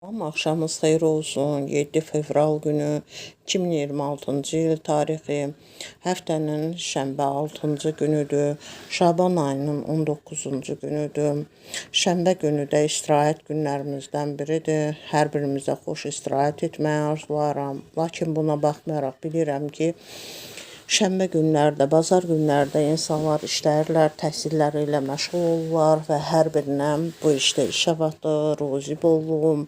Salam, axşamınız xeyir olsun. 7 fevral günü 2026-cı il tarixi. Həftənin şənbə 6-cı günüdür. Şaban ayının 19-cu günüdür. Şənbə günü də istirahət günlərimizdən biridir. Hər birimizə xoş istirahət etməyi arzulayıram. Lakin buna baxmayaraq bilirəm ki, şənbə günlərdə, bazar günlərdə insanlar işləyirlər, təhsilləri ilə məşğul olurlar və hər birinə bu işdə işə batır, ruzi bolluğum,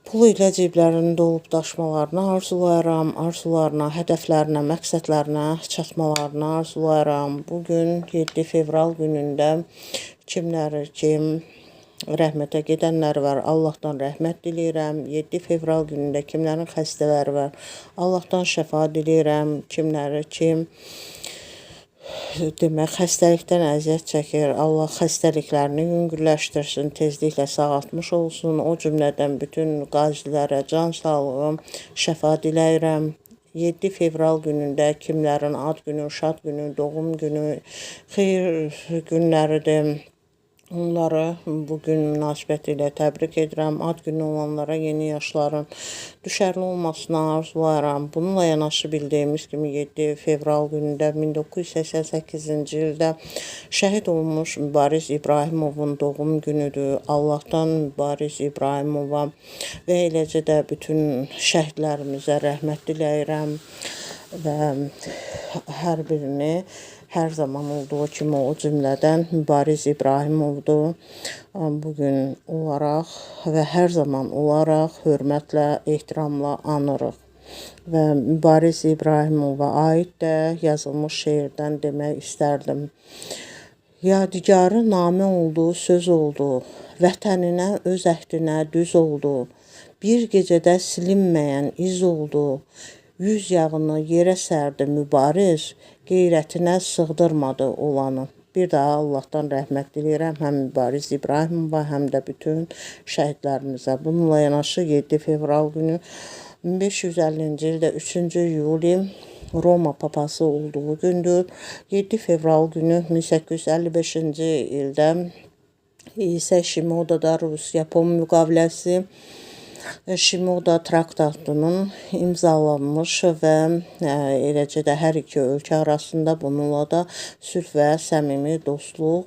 pulu ilə ciblərində olub daşmalarını arzulayıram, arzularına, hədəflərinə, məqsədlərinə çatmalarını arzulayıram. Bugün 7 fevral günündə kimləri kim rəhmətə gedənlər var, Allahdan rəhmət diləyirəm. 7 fevral günündə kimlərin xəstələri var, Allahdan şəfa diləyirəm. Kimləri kim demək xəstəlikdən əziyyət çəkir, Allah xəstəliklərini yüngülləşdirsin, tezliklə sağaltmış olsun. O cümlədən bütün qazilərə can sağlığı, şəfa diləyirəm. 7 fevral günündə kimlərin ad günü, şad günü, doğum günü, xeyir günləridir. Onları bugün münasibəti ilə təbrik edirəm. Ad günü olanlara yeni yaşların düşərli olmasını arzulayıram. Bununla yanaşı bildiyimiz kimi 7 fevral günündə 1988-ci ildə şəhid olmuş Mübariz İbrahimovun doğum günüdür. Allahdan Mübariz İbrahimova və eləcə də bütün şəhidlərimizə rəhmət diləyirəm və hər birini hər zaman olduğu kimi o cümlədən Mübariz İbrahimovdur. Bugün olaraq və hər zaman olaraq hörmətlə, ehtiramla anırıq. Və Mübariz İbrahimova aid də yazılmış şeirdən demək istərdim. Yadigarı namə oldu, söz oldu, vətəninə, öz əhdinə düz oldu. Bir gecədə silinməyən iz oldu. Yüz yağını yerə sərdi Mübariz, qeyrətinə sığdırmadı olanı. Bir daha Allahdan rəhmət diləyirəm həm Mübariz İbrahimova, həm də bütün şəhidlərimizə. Bununla yanaşı 7 fevral günü 1550-ci ildə 3-cü yuli Roma papası olduğu gündür. 7 fevral günü 1855-ci ildə İsa Şimodada Rus-Yapon müqaviləsi Şimoda traktatının imzalanmış və eləcə də hər iki ölkə arasında bununla da sülh və səmimi dostluq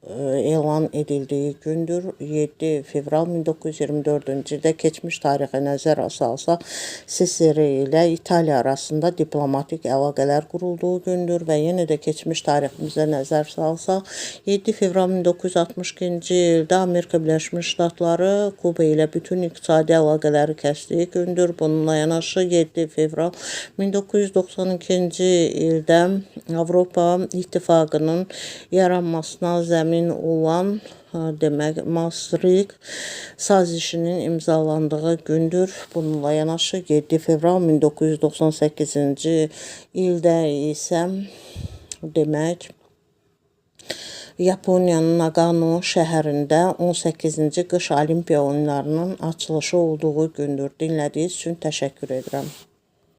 elan edildiyi gündür. 7 fevral 1924-cü ildə keçmiş tarixə nəzər salsaq, SSR ilə İtaliya arasında diplomatik əlaqələr qurulduğu gündür və yenə də keçmiş tariximizə nəzər salsaq, 7 fevral 1962-ci ildə Amerika Birləşmiş Ştatları Kuba ilə bütün iqtisadi əlaqələri kəsdiyi gündür. Bununla yanaşı 7 fevral 1992-ci ildə Avropa İttifaqının yaranmasına zəmin olan demək Maastricht sazişinin imzalandığı gündür. Bununla yanaşı 7 fevral 1998-ci ildə isə demək Yaponiyanın Nagano şəhərində 18-ci qış Olimpiya oyunlarının açılışı olduğu gündür. Dinlədiyiniz üçün təşəkkür edirəm.